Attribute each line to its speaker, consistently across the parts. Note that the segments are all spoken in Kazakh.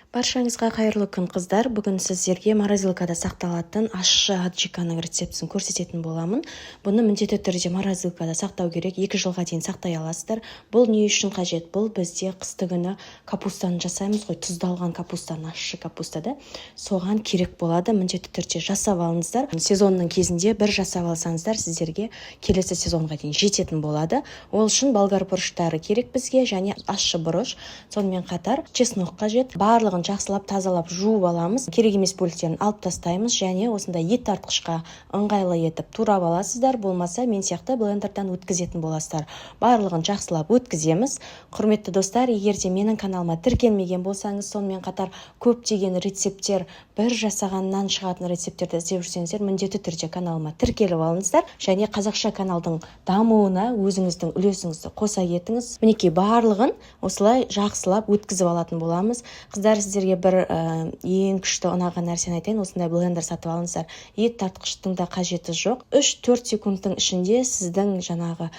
Speaker 1: Баршаңызға қайырлы күн, қыздар. Бүгін сіздерге морозилкада сақталатын ащы аджиканың рецептісін көрсететін боламын. Бұны міндетті түрде морозилкада сақтау керек. 2 жылға дейін сақтай аласыздар. Бұл не үшін қажет? Бұл бізде қыстыгүні капустаны жасаймыз ғой, тұздалған капустаны, ащы капустада. Соған керек болады. Міндетті түрде жасап алыңыздар. Сезонның кезінде бір жасап алсаңыздар, сіздерге келесі сезонға дейін жететін болады. Ол үшін болгар бұрыштары керек бізге, және ащы бұрыш. Сонымен қатар чеснок қажет. Барлығын жақсылап тазалап жуып аламыз. Керек емес бөліктерін алып тастаймыз, және осындай ет тартқышқа ыңғайлы етіп турап аласыздар. Болмаса мен сияқты блендерден өткізетін боласыздар. Барлығын жақсылап өткіземіз. Құрметті достар, егер де менің каналыма тіркелмеген болсаңыз, сонымен қатар көптеген рецепттер, бір жасағаннан шығатын рецептерді іздеп жүрсеңіздер, міндетті түрде каналыма тіркеліп алыңыздар, және қазақша каналдың дамуына өзіңіздің үлесіңізді қоса кетіңіз. Мінекей барлығын осылай жақсылап өткізіп алатын боламыз. Қыздар, сіздерге бір ең күшті ұнаған нәрсені айтайын. Осындай блендер сатып алыңыздар. Ет тартқыштың да қажеті жоқ. 3-4 секундтың ішінде сіздің жаңағы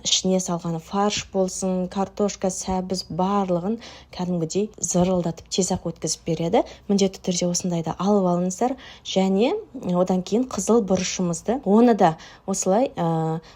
Speaker 1: ішіне салған фарш болсын, картошка, сәбіз барлығын кәдімгідей зырылдатып тез-ақ өткізіп береді. Міндетті түрде осындайды алып алыңыздар, және одан кейін қызыл бұрышымызды, оны да осылай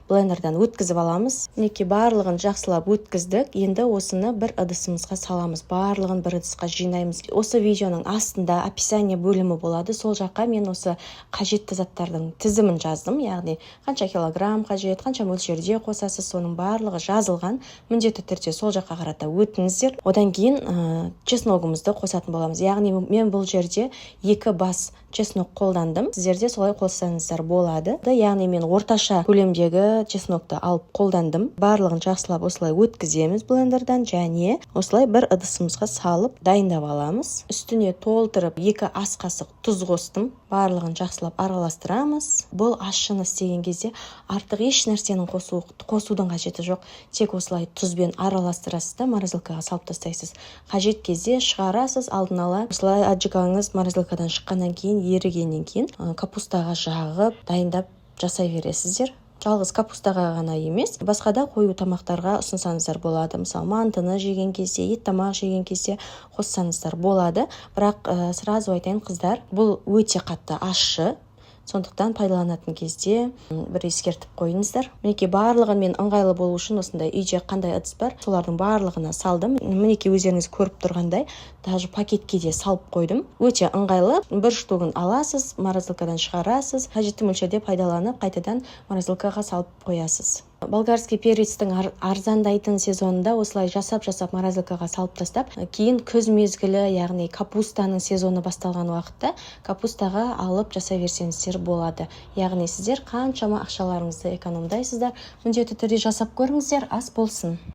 Speaker 1: блендерден өткізіп аламыз. Мінекей барлығын жақсылап өткіздік. Енді осыны бір ыдысымызға саламыз. Барлығын бір ыдысқа жинаймыз. Осы видеоның астында описание бөлімі болады. Сол жаққа мен осы қажетті заттардың тізімін жаздым. Яғни қанша килограмм қажет, қанша мөлшерде қосасыз, соның барлығы жазылған. Міндетті түрде сол жаққа қарата өтіңіздер. Одан кейін чесногымызды қосатын боламыз. Яғни мен бұл жерде 2 бас чеснок қолдандым. Сіздерде солай қоссаңыздар болады. Яғни мен орташа көлемдегі чеснокты алып қолдандым. Барлығын жақсылап осылай өткіземіз блендерден, және осылай бір ыдысымызға салып дайындап аламыз. Үстіне толтырып 2 ас қасық тұз қостым. Барлығын жақсылап араластырамыз. Бұл ащыны істеген кезде артық еш нәрсенің қосудың қажеті жоқ. Тек осылай тұзбен араластырасыз да морозилкаға салып тастайсыз. Қажет кезде шығарасыз алдын ала. Осылай аджикаңыз морозилкадан шыққаннан кейін, ерігеннен кейін капустаға жағып дайындап жасай бересіздер. Жалғыз капустаға ғана емес, басқа да қою тамақтарға ұсынсаңыздар болады. Мысалы, мантыны жеген кезде, ет тамақ жеген кезде қоссаңыздар болады. Бірақ сразу айтайын, қыздар, бұл өте қатты ащы. Сондықтан пайдаланатын кезде бір ескертіп қойыңыздар. Мінекей барлығын мен ыңғайлы болу үшін осындай үйде қандай ыдыс бар, солардың барлығына салдым. Мінекей өздеріңіз көріп тұрғандай, даже пакетке де салып қойдым. Өте ыңғайлы. Бір штугын аласыз, морозилкадан шығарасыз, қажетті мөлшерде пайдаланып, қайтадан морозилкаға салып қоясыз. Болгарский перецтің арзандайтын сезонында осылай жасап морозилкаға салып тастап, кейін күз мезгілі, яғни капустаның сезоны басталған уақытта капустаға алып жасай берсеңіздер болады. Яғни сіздер қаншама ақшаларыңызды экономдайсыздар. Міндетті түрде жасап көріңіздер, ас болсын.